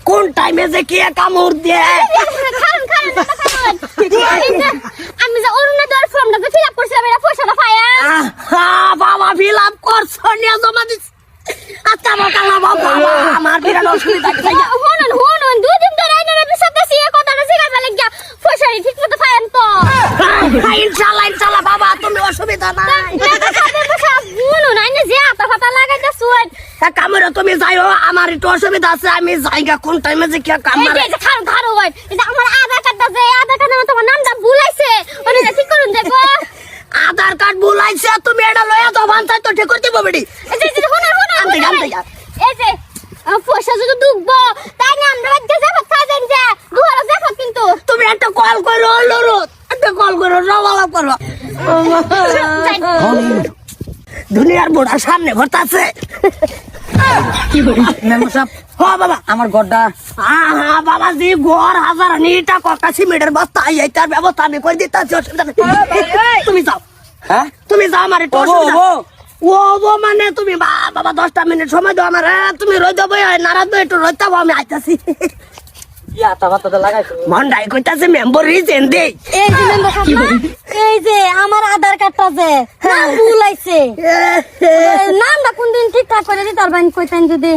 কোন টাইমে যে কি কামড় দিয়ে আমি যে অরুণোদয়ের ফর্মটা যে ফিল আপ করছিলাম এটা পয়সাটা পায়া বাবা ফিল আপ করছো নিয়ে জমা দিস আচ্ছা কালা বাবা আমার বিরাট অসুবিধা হুনুন দুদিন ধরে আইনের বিষয়টাছি এই কথাটা জিজ্ঞাসা লাগিয়া পয়সাটা ঠিক মতো পাইন তো ইনশাআল্লাহ বাবা তুমি অসুবিধা নাই হুনুন আইনে যে আতা ফাতা লাগাইতে সুন কামড়ে তুমি যাইও আমার একটু অসুবিধা আছে আমি যাইগা কোন টাইমে যে কি কামড়ে এই যে খারো ভাই এই যে আমার আধার কার্ডটা যে আধার কার্ডে তোমার নামটা ভুলাইছে ওটা ঠিক করুন দেখো আধার কার্ড ভুলাইছে তুমি এটা লয়া তো ভান্তাই তো ঠিক করতে ববড়ি এই যে হুনুন এই যে পয়সা যদি ডুববো তাই না আমরা বাচ্চা যাবো সাজেন যা দুহারা যাবো কিন্তু তুমি একটা কল করো লরুত একটা কল করো রওয়ালা করো দুনিয়ার বড় সামনে ভরতাছে কি বলি মেম্বার সাহেব হ্যাঁ বাবা আমার গড্ডা হ্যাঁ বাবা জি ঘর হাজার নিটা কটা সিমেন্টের বস্তা এইটার ব্যবস্থা আমি করে দিতেছি অসুবিধা নেই তুমি যাও হ্যাঁ তুমি যাও আমার একটু অসুবিধা ও মানে তুমি বাবা 10টা মিনিট সময় দাও আমার তুমি রই দেবো নারাজ একটু রইতে আমি আইতাছি আতা ফাতা লাগাইছো মন্ডাই কইতাছে মেম্বার রিজেন দে এই যে মেম্বার সাহেব এই যে আমার আধার কার্ডটা যে নাম ভুলাইছে নামটা কোনদিন ঠিকঠাক করে দিতে পারবেন কইতেন যদি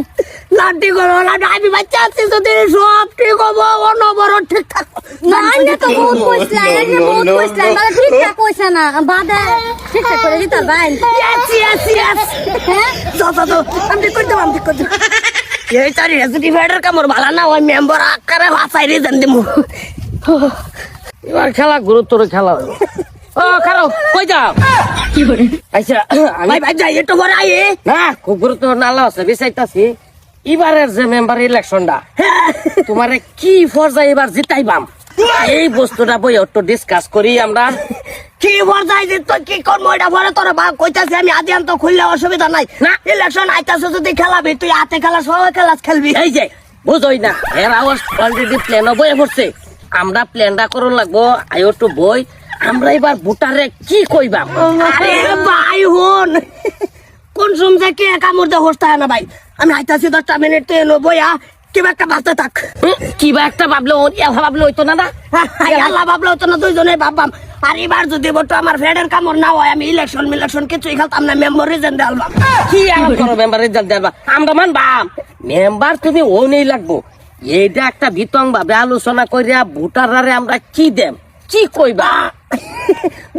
লাড্ডি করো লাড্ডি আমি বাচ্চা আছি যদি সব ঠিক হবো অনবর ঠিকঠাক না তো বহুত কইছলা এই বহুত কইছলা মানে ঠিকঠাক কইছ না বাদে ঠিকঠাক করে দিতে পারবেন yes হ্যাঁ তো আমি ঠিক করতে এই তারি রেজিস্ট্রি ফেডার কামর ভালো না ওই মেম্বার আকারে ভাষাই রিজেন দিমু এবার খেলা গুরুত্বর খেলা ও খারাপ কই যাও কি করে আচ্ছা আমি ভাই যাই একটু পরে আই না খুব গুরুত্ব নালা আছে বিচাইতাছি এবারের যে মেম্বার ইলেকশনটা তোমারে কি পর্যায়ে এবার জিতাইবাম এই বস্তুটা বই একটু ডিসকাস করি আমরা কি বর্জাই যে তুই কি করবো এটা পরে তোরা বা কইতাছি আমি আদি আন্ত খুললে অসুবিধা নাই না। ইলেকশন আইতাছে যদি খেলাবি তুই হাতে খেলা সবাই খেলাস খেলবি এই যে বুঝই না এর আওয়াজ অলরেডি প্ল্যানও বয়ে পড়ছে আমরা প্ল্যানটা করুন লাগবো আই একটু বই আমরা এবার ভোটারে কি কইবাম আরে ভাই হন কোন সময় কি একা মুর্দে হোস্তা না ভাই আমি আইতাছি 10টা মিনিট এলো বইয়া কিবা একটা বাঁচতে থাক কিবা একটা ভাবলো ভাবলো হইতো না না আল্লাহ ভাবলো তো না দুইজনে ভাববাম আর এবার যদি বটো আমার ফেডের কামড় না হয় আমি ইলেকশন কিছুই খেলতাম না মেম্বার রিজেন দেলবাম কি আরাম করো মেম্বার রেজাল্ট দেবা আমরা মানবাম মেম্বার তুমি ও নেই লাগবো এইটা একটা বিতং ভাবে আলোচনা করিয়া ভোটারে আমরা কি দেম কি কইবা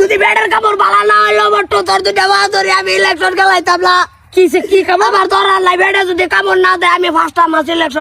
যদি ফেডের কামড় ভালো না হইলো বটো তোর দুটা বাহাদুরি আমি ইলেকশন খেলাইতাম না কি সে কি কাম আবার ধরার লাই ফেডে যদি কামড় না দেয় আমি ফার্স্ট টাইম ইলেকশন